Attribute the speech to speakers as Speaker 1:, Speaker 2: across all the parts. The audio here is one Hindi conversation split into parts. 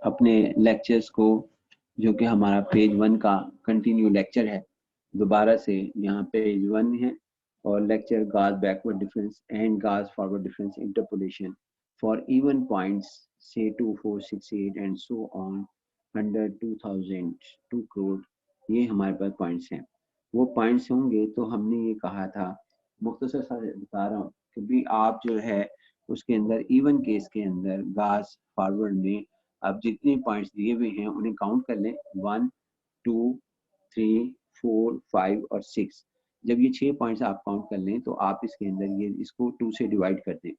Speaker 1: अपने लेक्चर्स को, जो कि हमारा पेज 1 का कंटिन्यू लेक्चर है, दोबारा से यहाँ पेज 1 है और लेक्चर गाज बैकवर्ड डिफरेंस एंड गाज forward difference interpolation for even points से 2468 and so on under 2000 2 crore, ये हमारे पास पॉइंट्स हैं। वो पॉइंट्स होंगे तो हमने ये कहा था, मुख्तसर सा बता रहा हूँ कि भी आप जो है उसके अंदर इवन केस के अंदर गाज फॉरवर्ड में आप जितने पॉइंट्स दिए हुए हैं उन्हें काउंट कर लें, 1 2 3 4 5 और 6। जब ये 6 पॉइंट्स आप काउंट कर लें तो आप इसके अंदर ये इसको 2 से डिवाइड कर दें।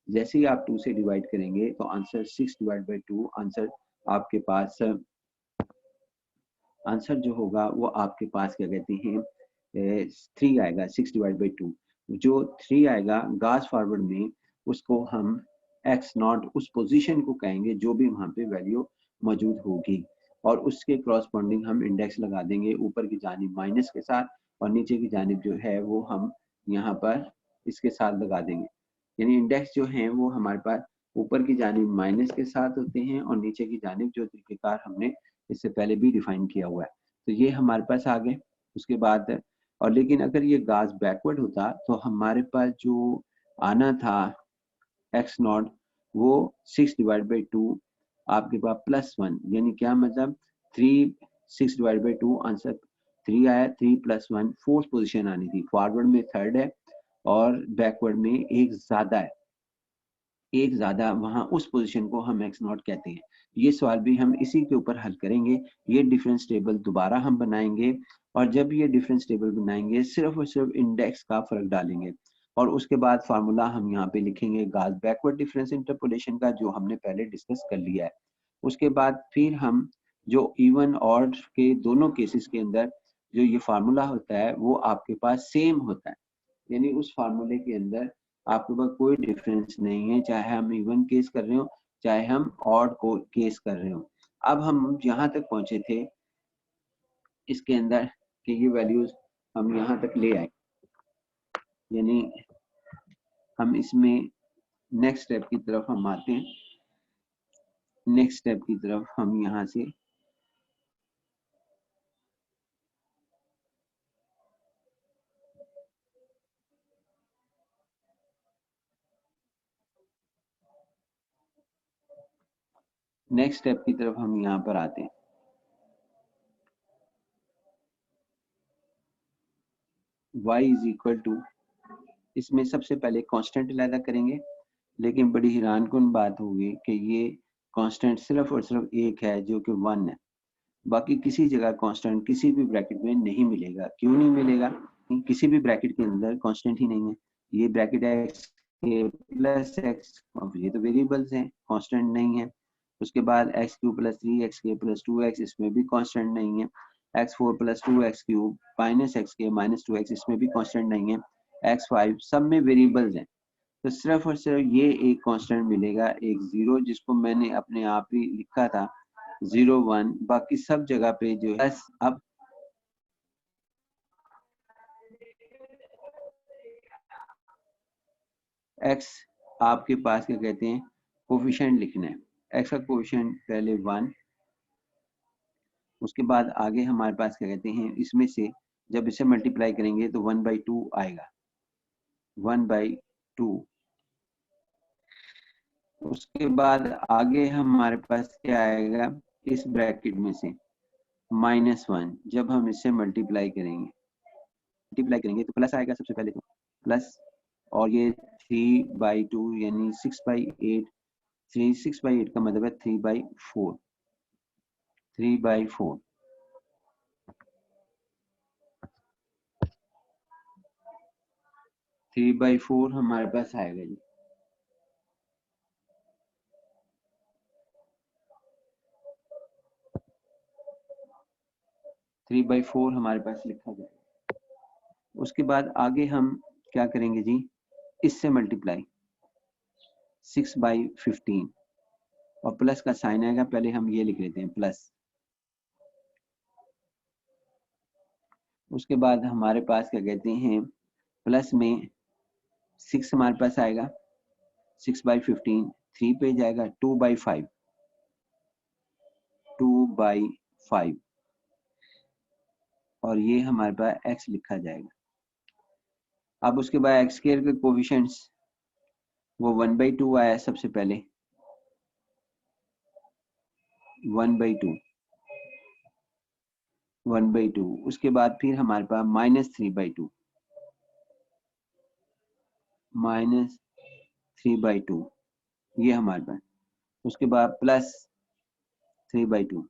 Speaker 1: जैसे ही आप 2 से डिवाइड करेंगे तो आंसर 6 डिवाइड बाई 2, आंसर आपके पास आंसर जो होगा वो आपके पास क्या कहते हैं 3 आएगा। 6 डिवाइड बाई 2 जो 3 आएगा गाज फॉरवर्ड में, उसको हम एक्स नॉट उस पोजीशन को कहेंगे जो भी वहाँ पे वैल्यू मौजूद होगी, और उसके क्रॉसपॉन्डिंग हम इंडेक्स लगा देंगे ऊपर की जानिब माइनस के साथ, और नीचे की जानिब जो है वो हम यहाँ पर इसके साथ लगा देंगे। यानी इंडेक्स जो हैं वो हमारे पास ऊपर की जानिब माइनस के साथ होते हैं और नीचे की जानिब जो तरीकेकार हमने इससे पहले भी डिफाइन किया हुआ है। तो ये हमारे पास आ गए। उसके बाद और लेकिन अगर ये गाज बैकवर्ड होता तो हमारे पास जो आना था एक्स नॉट वो 6 डिवाइड बाई 2 आपके पास +1, यानी क्या मतलब 3 6 डिवाइड बाई 2 आंसर 3 आया। 3 + 1 फोर्थ पोजीशन आनी थी। फॉरवर्ड में 3rd है और बैकवर्ड में एक ज्यादा है, एक ज्यादा, वहां उस पोजीशन को हम एक्स नॉट कहते हैं। ये सवाल भी हम इसी के ऊपर हल करेंगे। ये डिफरेंस टेबल दोबारा हम बनाएंगे और जब ये डिफरेंस टेबल बनाएंगे सिर्फ और सिर्फ इंडेक्स का फर्क डालेंगे और उसके बाद फार्मूला हम यहाँ पे लिखेंगे गाज बैकवर्ड डिफरेंस इंटरपोलेशन का, जो हमने पहले डिस्कस कर लिया है। उसके बाद फिर हम जो इवन और के दोनों केसेस के अंदर जो ये फार्मूला होता है वो आपके पास सेम होता है, यानी उस फार्मूले के अंदर आपके पास कोई डिफरेंस नहीं है, चाहे हम इवन केस कर रहे हो चाहे हम ऑड को केस कर रहे हो। अब हम यहाँ तक पहुंचे थे इसके अंदर कि ये वैल्यूज हम यहाँ तक ले आए, यानी हम इसमें नेक्स्ट स्टेप की तरफ हम आते हैं। नेक्स्ट स्टेप की तरफ हम यहाँ से नेक्स्ट स्टेप की तरफ हम यहाँ पर आते हैं। y इज इक्वल टू, इसमें सबसे पहले कांस्टेंट अलग करेंगे, लेकिन बड़ी हैरान कुन बात होगी कि ये कांस्टेंट सिर्फ और सिर्फ एक है जो कि 1 है। बाकी किसी जगह कांस्टेंट किसी भी ब्रैकेट में नहीं मिलेगा। क्यों नहीं मिलेगा? किसी भी ब्रैकेट के अंदर कांस्टेंट ही नहीं है। ये ब्रैकेट है x के प्लस एक्स, ये तो वेरिएबल्स हैं, कांस्टेंट नहीं है। उसके बाद एक्स क्यूब प्लस 3 एक्स के प्लस 2 एक्स, इसमें भी कांस्टेंट नहीं है। x4 plus 2 x cube minus x के माइनस 2 एक्स, इसमें भी कांस्टेंट नहीं है। x5 सब में वेरिएबल्स हैं। तो सिर्फ और सिर्फ ये एक कांस्टेंट मिलेगा, एक जीरो, जिसको मैंने अपने आप ही लिखा था 0 1। बाकी सब जगह पे जो है अब x आपके पास क्या कहते हैं कोफिशिएंट लिखना है। x का कोफिशिएंट पहले 1, उसके बाद आगे हमारे पास क्या कहते हैं इसमें से जब इसे मल्टीप्लाई करेंगे तो 1/2 आएगा, 1/2। उसके बाद आगे हमारे पास क्या आएगा इस ब्रैकेट में से -1। जब हम इसे मल्टीप्लाई करेंगे तो प्लस आएगा सबसे पहले तो प्लस, और ये 3/2 यानी 6/8। 6/8 का मतलब है 3/4, 3/4। 3/4 हमारे पास आएगा जी। थ्री बाई फोर हमारे पास लिखा जाएगा। उसके बाद आगे हम क्या करेंगे जी, इससे मल्टीप्लाई 6/15 और प्लस का साइन आएगा, पहले हम ये लिख लेते हैं प्लस। उसके बाद हमारे पास क्या कहते हैं प्लस में 6 हमारे पास आएगा, 6/15 3 पे जाएगा 2/5, बाई 5 और ये हमारे पास x लिखा जाएगा। अब उसके बाद x स्क्वायर के कोफिशिएंट्स वो 1/2 आया सबसे पहले 1/2 1/2। उसके बाद फिर हमारे पास -3/2 -3/2 ये हमारे पास। उसके बाद +3/2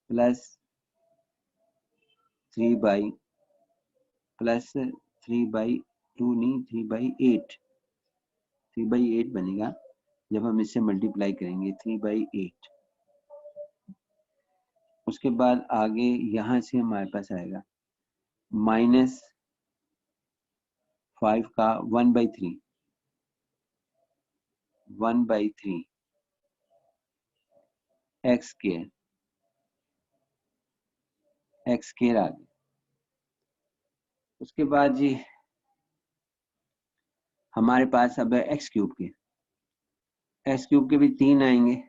Speaker 1: +3/2 नहीं 3/8 3/8 बनेगा जब हम इससे मल्टीप्लाई करेंगे 3/8। उसके बाद आगे यहाँ से हमारे पास आएगा -5 का 1/3 x स्क्वायर आ गया। उसके बाद जी हमारे पास अब है x क्यूब के भी 3 आएंगे।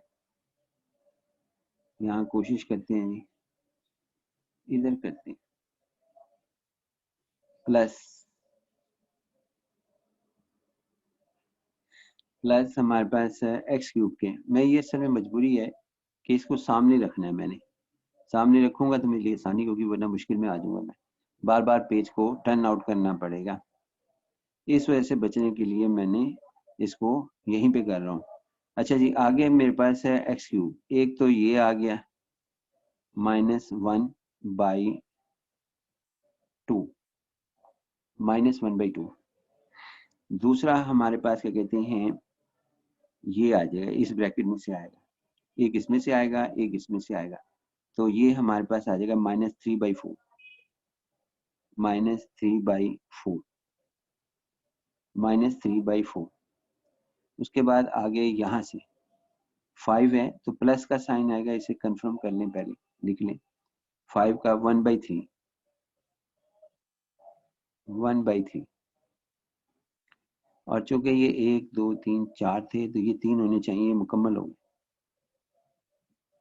Speaker 1: यहाँ कोशिश करते हैं जी, इधर करते हैं प्लस हमारे पास है x क्यूब के। मैं ये समय मजबूरी है कि इसको सामने रखना है, मैंने सामने रखूंगा तो मेरे लिए आसानी होगी, वरना मुश्किल में आ जाऊंगा मैं, बार बार पेज को टर्न आउट करना पड़ेगा। इस वजह से बचने के लिए मैंने इसको यहीं पे कर रहा हूँ। अच्छा जी, आगे मेरे पास है x क्यूब। एक तो ये आ गया -1/2 दूसरा हमारे पास क्या कहते हैं, ये आ जाएगा, इस ब्रैकेट में से आएगा, एक इसमें से आएगा, एक इसमें से आएगा, तो ये हमारे पास आ जाएगा -3/4 -3/4। उसके बाद आगे यहाँ से 5 है तो प्लस का साइन आएगा, इसे कंफर्म कर लें, पहले लिख लें। 5 का 1/3 और चूंकि ये 1 2 3 4 थे तो ये 3 होने चाहिए, मुकम्मल हो गए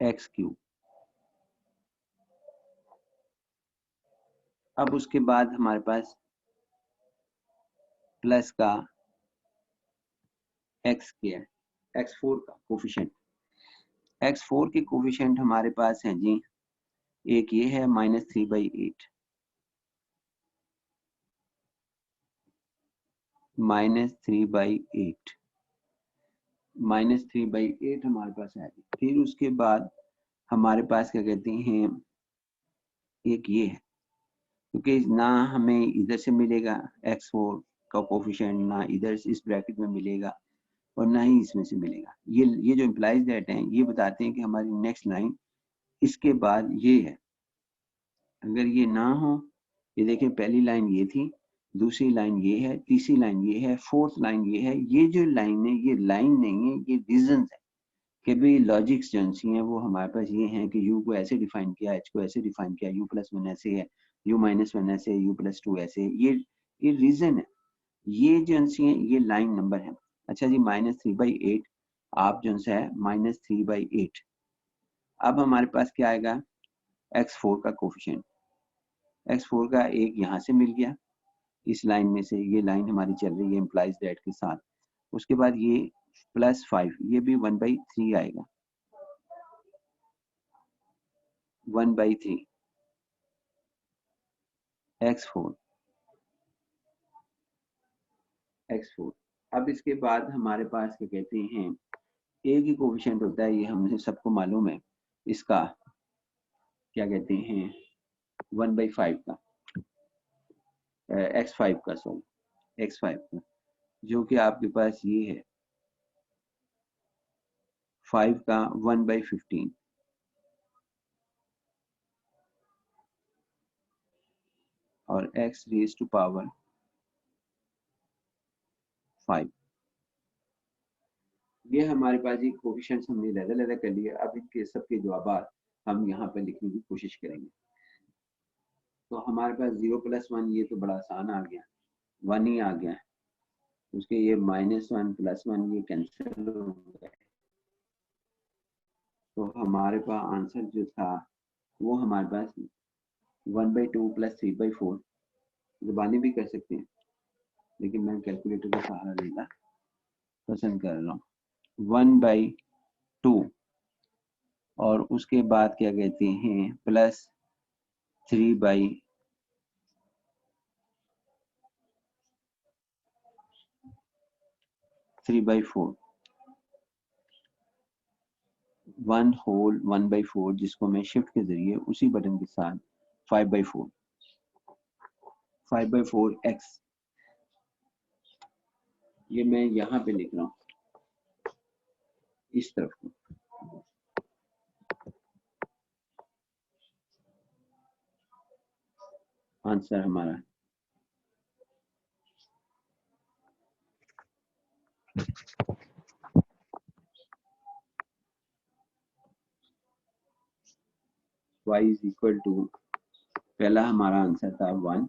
Speaker 1: x क्यूब। अब उसके बाद हमारे पास प्लस का x स्क्वायर x4 का कोफिशिएंट। x4 के कोफिशिएंट हमारे पास हैं जी, एक ये है -3/8 -3/8 हमारे पास है। फिर उसके बाद हमारे पास क्या कहते हैं, एक ये है, क्योंकि ना हमें इधर से मिलेगा x4 का कोफिशिएंट, ना इधर से इस ब्रैकेट में मिलेगा और ना ही इसमें से मिलेगा। ये जो इम्प्लाइज दैट हैं ये बताते हैं कि हमारी नेक्स्ट लाइन इसके बाद ये है। अगर ये ना हो, ये देखें पहली लाइन ये थी, दूसरी लाइन ये है, तीसरी लाइन ये है, फोर्थ लाइन ये है। ये जो लाइन है ये लाइन नहीं है, ये रीजन है कि भाई लॉजिक्स जो हैं वो हमारे पास ये हैं कि u को ऐसे डिफाइन किया, h को ऐसे डिफाइन किया, u+1 ऐसे है, u-1 ऐसे, u+2 ऐसे। ये रीजन है, ये जो हैं ये लाइन नंबर है। अच्छा जी, -3/8 आप जो है -3/8। अब हमारे पास क्या आएगा, x4 का कोफिशिएंट। x4 का एक यहाँ से मिल गया, इस लाइन में से, ये लाइन हमारी चल रही है इम्प्लाइज दैट के साथ। उसके बाद ये +5, ये भी 1/3 आएगा, 1/3 x4। अब इसके बाद हमारे पास क्या कहते हैं, एक ही कोफिशिएंट होता है, ये हमें सबको मालूम है, इसका क्या कहते हैं 1/5 का x5 का, सॉरी x5 का, जो कि आपके पास ये है 5 का 1/15 और x⁻5। ये हमारे पास ये कोफिशिएंट्स हमने अलग-अलग कर लिए। अब इनके सबके जवाब हम यहाँ पर लिखने की कोशिश करेंगे। तो हमारे पास 0+1, ये तो बड़ा आसान आ गया, 1 ही आ गया। उसके ये -1 +1 ये कैंसिल हो गए, तो हमारे पास आंसर जो था वो हमारे पास 1/2 + 3/4, ज़बानी भी कर सकते हैं लेकिन मैं कैलकुलेटर का सहारा लेना पसंद कर रहा हूँ। 1/2 और उसके बाद क्या कहते हैं प्लस 3/4 1 होल 1/4 जिसको मैं शिफ्ट के जरिए उसी बटन के साथ 5/4 x, ये मैं यहाँ पे लिख रहा हूँ इस तरफ को। आंसर हमारा y इज इक्वल टू, पहला हमारा आंसर था 1।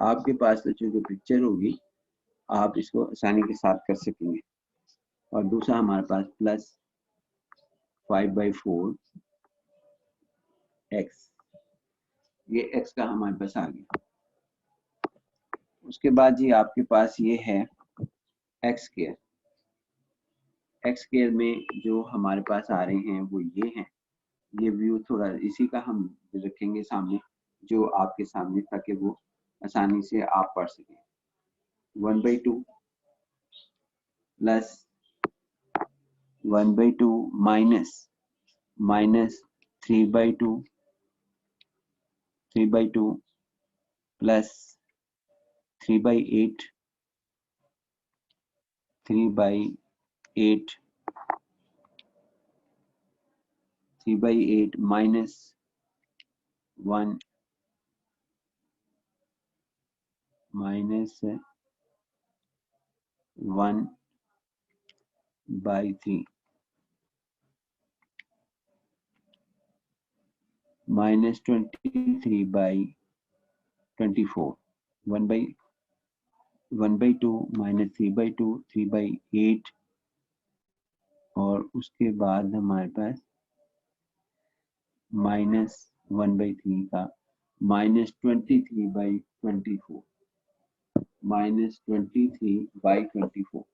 Speaker 1: आपके पास तो चूंकि पिक्चर होगी आप इसको आसानी के साथ कर सकेंगे। और दूसरा हमारे पास प्लस 5/4 x, ये x का हमारे पास आ गया। उसके बाद जी आपके पास ये है x स्क्वायर। x स्क्वायर में जो हमारे पास आ रहे हैं वो ये हैं। ये व्यू थोड़ा इसी का हम रखेंगे सामने, जो आपके सामने, ताकि वो आसानी से आप पढ़ सकें। 1/2 plus 1/2 minus 3/2 plus 3/8 minus 1 1/3 minus 23/24 1/2 minus 3/2 3/8 और उसके बाद हमारे पास माइनस 1/3 का minus 23/24 minus 23/24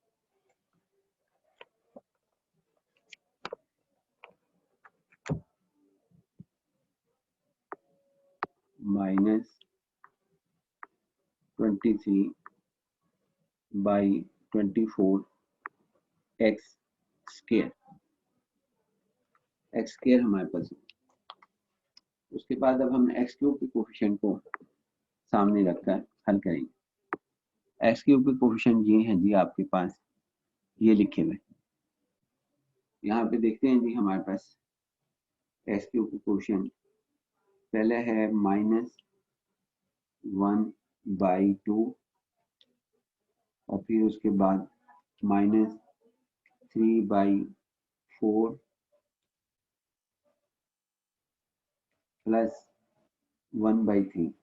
Speaker 1: minus 23/24 x square हमारे पास है। उसके बाद अब हम x क्यूब के कोफिशिएंट को सामने रखकर हल करेंगे। x क्यूब के कोफिशिएंट ये हैं जी आपके पास, ये लिखे हुए यहाँ पे देखते हैं जी। हमारे पास x क्यूब के कोफिशिएंट पहले है -1/2 और फिर उसके बाद -3/4 plus 1/3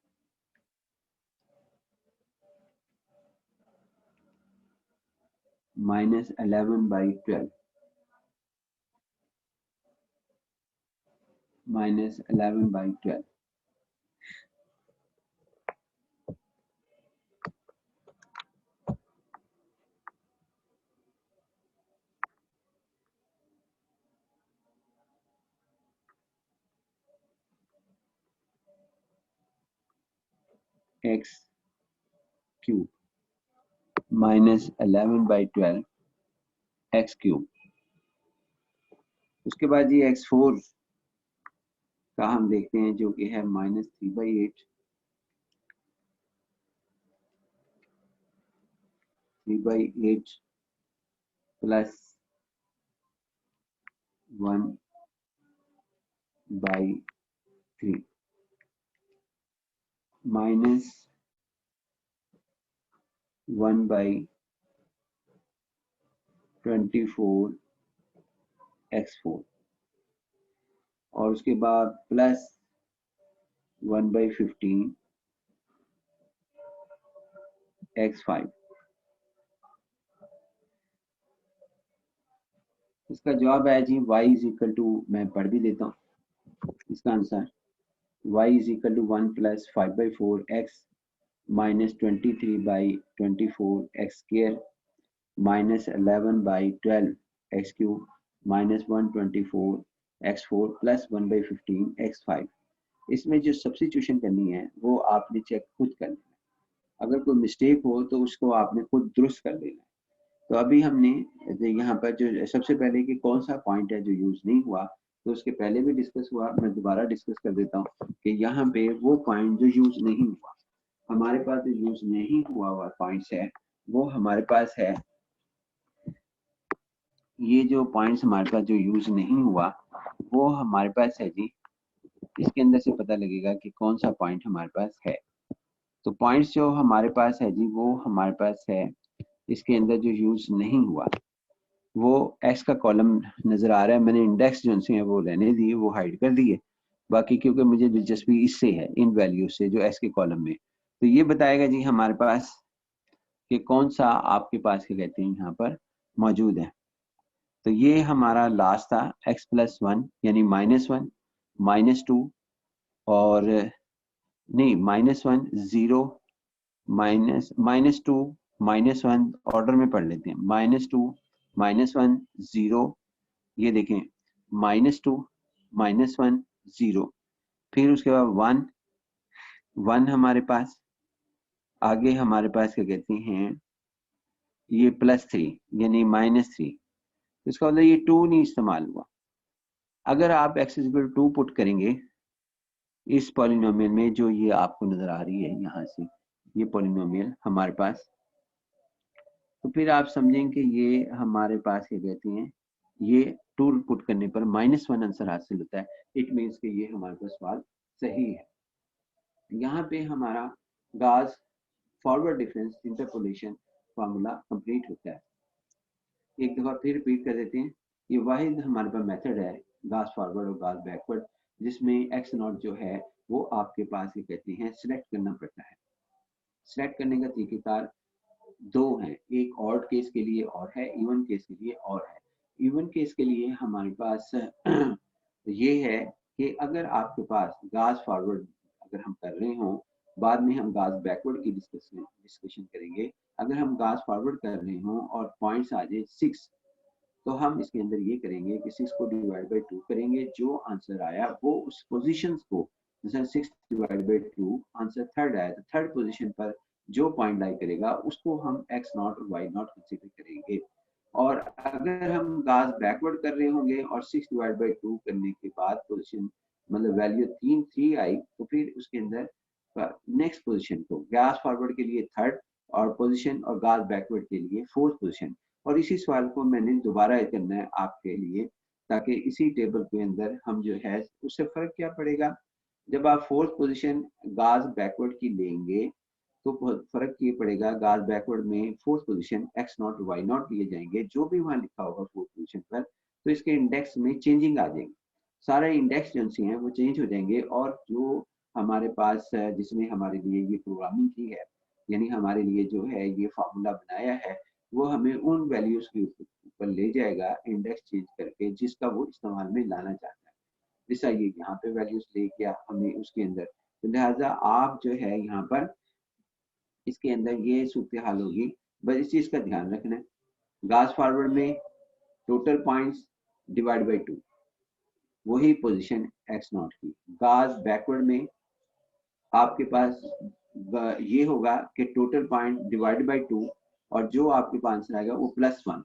Speaker 1: minus 11/12 minus 11/12 x cube minus 11/12 x cube. उसके बाद ये x4 का हम देखते हैं जो कि है -3/8 प्लस 1/3 माइनस 1/24 x4 और उसके बाद प्लस 1/15 x5 इसका जवाब है जी y इज इक्वल टू, मैं पढ़ भी देता हूँ इसका answer, y is equal to 1 plus 5/4 x minus 23/24 x square minus 11/12 x cube minus 124 x4 plus 1/15 x5। इसमें जो सब्स्टिट्यूशन करनी है वो आपने चेक खुद करना है, अगर कोई मिस्टेक हो तो उसको आपने खुद दुरुस्त कर देना है। तो अभी हमने यहाँ पर जो सबसे पहले कि कौन सा पॉइंट है जो यूज नहीं हुआ, तो उसके पहले भी डिस्कस हुआ, मैं दोबारा डिस्कस कर देता हूँ कि यहाँ पे वो पॉइंट जो यूज नहीं हुआ, हमारे पास जो यूज नहीं हुआ पॉइंट्स है वो हमारे पास है, ये जो पॉइंट्स हमारे पास जो यूज नहीं हुआ वो हमारे पास है जी, इसके अंदर से पता लगेगा कि कौन सा पॉइंट हमारे पास है। तो पॉइंट्स जो हमारे पास है जी वो हमारे पास है, इसके अंदर जो यूज नहीं हुआ वो एक्स का कॉलम नजर आ रहा है, मैंने इंडेक्स जो है वो रहने दिए, वो हाइड कर दिए, बाकी क्योंकि मुझे दिलचस्पी इससे है, इन वैल्यू से जो एक्स के कॉलम में। तो ये बताएगा जी हमारे पास कि कौन सा आपके पास क्या कहते हैं यहाँ पर मौजूद है। तो ये हमारा लास्ट था x+1 यानी -1 -2 और नहीं -1 0 -2 -1 ऑर्डर में पढ़ लेते हैं, -2 -1 0, ये देखें -2 -1 0, फिर उसके बाद 1 1 हमारे पास, आगे हमारे पास क्या कहते हैं ये +3 यानी -3, इसका मतलब ये 2 नहीं इस्तेमाल हुआ। अगर आप x2 पुट करेंगे इस पॉलिनोमियल में जो ये आपको नजर आ रही है यहाँ से, ये पॉलिनोमियल हमारे पास, तो फिर आप समझें कि ये हमारे पास क्या कहते हैं, ये 2 पुट करने पर -1 आंसर हासिल होता है। इट मीन्स कि ये हमारे पास सवाल सही है। यहाँ पे हमारा गास forward difference interpolation formula complete होता है। एक दफा फिर रिपीट कर देते हैं, ये वाहिद हमारे पास मेथड है गास फॉरवर्ड और गास बैकवर्ड, जिसमें एक्स नॉट जो है वो आपके पास ये कहते हैं सिलेक्ट करना पड़ता है। सिलेक्ट करने का तरीकेकार दो हैं, एक ऑड केस के लिए और है, इवन केस के लिए और है। इवन केस के लिए हमारे पास ये है कि अगर आपके पास गास फॉरवर्ड अगर हम कर रहे हो, बाद में हम गास बैकवर्ड की डिस्कशन करेंगे, अगर हम गास फॉरवर्ड कर रहे हो और पॉइंट्स आ जाए 6, तो हम इसके अंदर ये करेंगे कि 6 को डिवाइड बाई 2 करेंगे, जो आंसर आया वो उस पोजीशंस को, जैसे 6 डिवाइड बाई 2 आंसर थर्ड आया तो थर्ड पोजीशन पर जो पॉइंट लाई करेगा उसको हम x नॉट और y नॉट कंसीडर करेंगे। और अगर हम गास बैकवर्ड कर रहे होंगे और 6 डिवाइड बाई 2 करने के बाद पोजीशन मतलब वैल्यू 3 आई, तो फिर उसके अंदर नेक्स्ट पोजीशन को गास फॉरवर्ड के लिए थर्ड और पोजीशन और गास बैकवर्ड के लिए फोर्थ पोजीशन। और इसी सवाल को मैंने दोबारा करना है आपके लिए, ताकि इसी टेबल के अंदर हम जो है उससे फर्क क्या पड़ेगा, जब आप फोर्थ पोजीशन गाज बैकवर्ड की लेंगे तो फर्क ये पड़ेगा, गाज बैकवर्ड में fourth position x naught y naught लिए जाएंगे, जो भी वहां लिखा होगा फोर्थ पोजीशन पर, तो इसके इंडेक्स में चेंजिंग आ जाएगी, सारे इंडेक्स जो हैं वो चेंज हो जाएंगे। और जो हमारे पास जिसमें हमारे लिए ये प्रोग्रामिंग की है, यानी हमारे लिए जो है ये फार्मूला बनाया है, वो हमें उन वैल्यूज के ऊपर ले जाएगा इंडेक्स चेंज करके जिसका वो इस्तेमाल में लाना चाहता है। जैसा ये यहाँ पे वैल्यूज ले गया हमें उसके अंदर, तो लिहाजा आप जो है यहाँ पर इसके अंदर ये सूरत हाल होगी, बस इस चीज का ध्यान रखना है। गाज फॉरवर्ड में टोटल पॉइंट्स डिवाइड बाई 2, वही पोजीशन एक्स नॉट की। गाज बैकवर्ड में आपके पास ये होगा कि टोटल पॉइंट डिवाइड बाई 2 और जो आपके पास आंसर आएगा वो +1,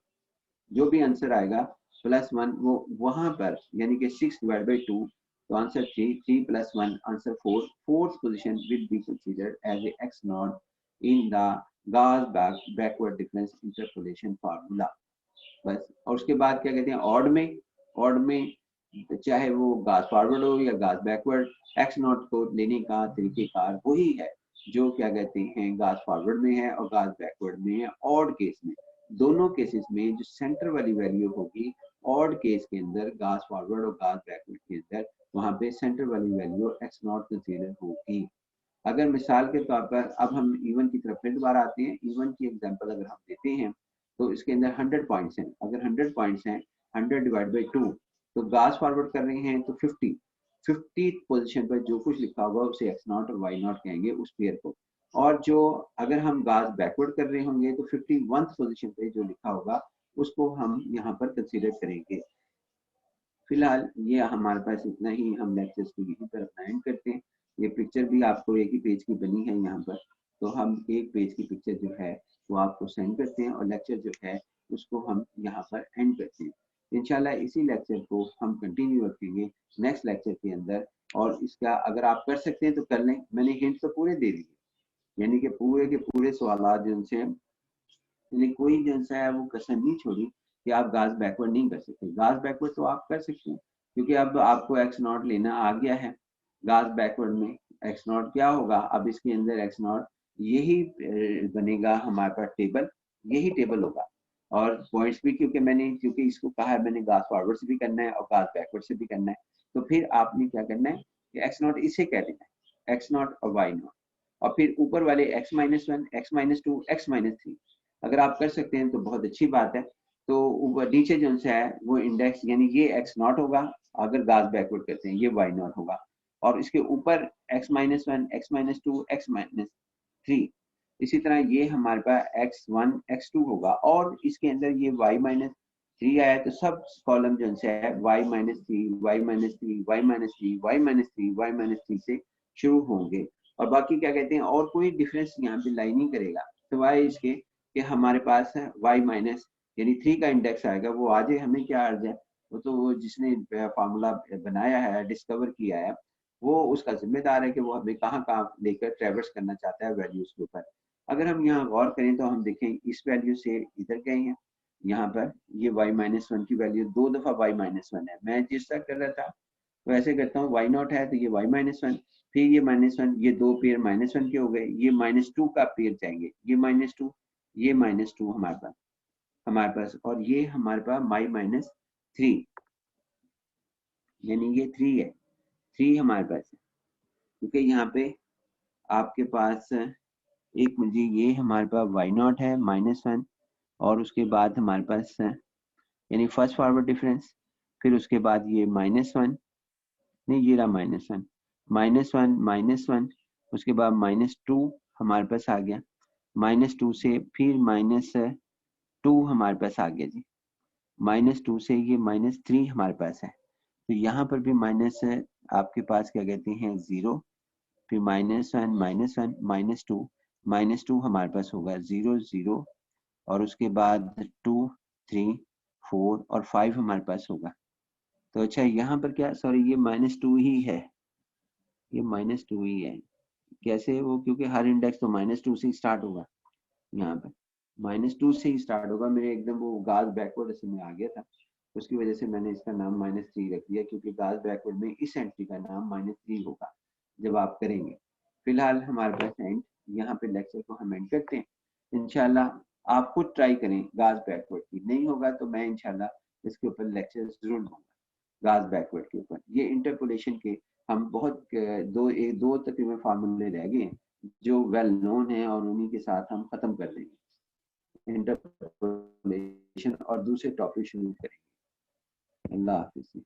Speaker 1: जो भी आंसर आएगा +1 वो वहां पर, यानी कि 6 डिवाइड बाई 2, तो answer 3, 3 + 1 answer 4, fourth position will be considered as a x naught in the Gauss backward difference interpolation formula. बस। और उसके बाद क्या कहते हैं ऑड में चाहे वो गाज फॉरवर्ड हो या गाज बैकवर्ड, एक्स नॉट को लेने का तरीकेकार वही है जो क्या कहते हैं गाज फॉरवर्ड में है और गाज बैकवर्ड में है। ऑड केस में, दोनों केसेस में जो सेंटर वाली वैल्यू होगी ऑड केस के अंदर, गाज फॉरवर्ड और गाज बैकवर्ड के अंदर, वहां पे सेंटर वाली वैल्यू एक्स नॉट कंसीडर होगी। अगर मिसाल के तौर पर अब हम इवन की तरफ फिर दोबारा आते हैं, इवन की एग्जांपल अगर हम देते हैं तो इसके अंदर 100 पॉइंट्स हैं, अगर 100 पॉइंट्स हैं 100 डिवाइड बाई 2, तो गास फॉरवर्ड कर रहे हैं तो 50 पोजीशन पर जो कुछ लिखा होगा उसे एक्स नॉट और वाई नॉट कहेंगे उस पेयर को। और जो अगर हम गास बैकवर्ड कर रहे होंगे तो 51 पोजीशन पे जो लिखा होगा उसको हम यहाँ पर कंसीडर करेंगे। फिलहाल ये हमारे पास इतना ही, हम लेक्चर्स को यहीं पर अपना एंड करते हैं। ये पिक्चर भी आपको एक ही पेज की बनी है यहाँ पर, तो हम एक पेज की पिक्चर जो है वो आपको सेंड करते हैं और लेक्चर जो है उसको हम यहाँ पर एंड करते हैं। इंशाल्लाह इसी लेक्चर को हम कंटिन्यू रखेंगे नेक्स्ट लेक्चर के अंदर, और इसका अगर आप कर सकते हैं तो कर लें। मैंने हिंट तो पूरे दे दिए, यानी कि पूरे के पूरे सवाल जो उनसे, यानी कोई जो है वो कसर नहीं छोड़ी कि आप गाज बैकवर्ड नहीं कर सकते। गाज बैकवर्ड तो आप कर सकते हैं क्योंकि अब आपको एक्स नॉट लेना आ गया है। गाज बैकवर्ड में एक्स नॉट क्या होगा, अब इसके अंदर एक्स नॉट यही बनेगा हमारे पास टेबल, यही टेबल होगा। और पॉइंट्स भी क्योंकि इसको कहा है मैंने गाज फॉरवर्ड से भी करना है और गाज बैकवर्ड से भी करना है, तो फिर आपने क्या करना है कि एक्स नॉट इसे कह देना है, एक्स नॉट और वाई नॉट, और फिर ऊपर वाले x minus 1, x minus 2, x minus 3 अगर आप कर सकते हैं तो बहुत अच्छी बात है। तो ऊपर नीचे जो है वो इंडेक्स, यानी ये x नॉट होगा, अगर गाज बैकवर्ड करते हैं ये y नॉट होगा, और इसके ऊपर x minus 1, x minus 2, x minus 3, इसी तरह ये हमारे पास x1, x2 होगा, और इसके अंदर ये y माइनस 3 आया तो सब कॉलम जो है y minus 3, y minus 3, y minus 3, y minus 3, y minus 3 से शुरू होंगे। और बाकी क्या कहते हैं, और कोई डिफरेंस यहाँ पे लाई नहीं करेगा सिवाय इसके कि हमारे पास है y माइनस यानी 3 का इंडेक्स आएगा, वो आ जाए हमें क्या अर्ज है, वो तो वो जिसने फार्मूला बनाया है, डिस्कवर किया है, वो उसका जिम्मेदार है कि वो हमें कहाँ कहाँ लेकर ट्रेवर्स करना चाहता है वैल्यूज के ऊपर। अगर हम यहाँ गौर करें तो हम देखें इस वैल्यू से इधर गए हैं, यहाँ पर ये y माइनस 1 की वैल्यू 2 दफा y माइनस 1 है। मैं जिस तरह कर रहा था वैसे करता हूँ, y नॉट है तो ये y माइनस 1, फिर ये माइनस 1, ये दो पेयर माइनस 1 के हो गए, ये माइनस 2 का पेयर जाएंगे, ये माइनस 2, ये माइनस 2 हमारे पास, और ये हमारे पास y माइनस 3, यानी ये 3 है, 3 हमारे पास है, क्योंकि यहाँ पे आपके पास एक मुझे ये हमारे पास y नॉट है -1, और उसके बाद हमारे पास यानी फर्स्ट फॉरवर्ड डिफरेंस, फिर उसके बाद ये -1, नहीं ये रहा -1, -1, उसके बाद -2 हमारे पास आ गया, -2 से फिर -2 हमारे पास आ गया जी, -2 से ये -3 हमारे पास है, तो यहाँ पर भी माइनस आपके पास क्या कहते हैं 0, फिर -1, -2 हमारे पास होगा 0 0, और उसके बाद 2 3 4 और 5 हमारे पास होगा। तो अच्छा यहाँ पर क्या, सॉरी ये -2 ही है, ये -2 ही है, कैसे वो, क्योंकि हर इंडेक्स तो -2 से ही स्टार्ट होगा, यहाँ पर -2 से ही स्टार्ट होगा। मेरे एकदम वो गाज बैकवर्ड में आ गया था, उसकी वजह से मैंने इसका नाम -3 रख दिया, क्योंकि गाज बैकवर्ड में इस एंट्री का नाम -3 होगा जब आप करेंगे। फिलहाल हमारे पास एंड, यहाँ पे लेक्चर को हम एंड करते हैं। इंशाल्लाह आप खुद ट्राई करें गाज बैकवर्ड की, नहीं होगा तो मैं इंशाल्लाह इसके ऊपर लेक्चर जरूर दूंगा गाज बैकवर्ड के ऊपर। ये इंटरपोलेशन के हम बहुत दो तकरीबन फार्मूले रह गए हैं जो वेल नोन है, और उन्हीं के साथ हम खत्म कर देंगे इंटरपोलेशन और दूसरे टॉपिक शुरू करेंगे। अल्लाह हाफिज़।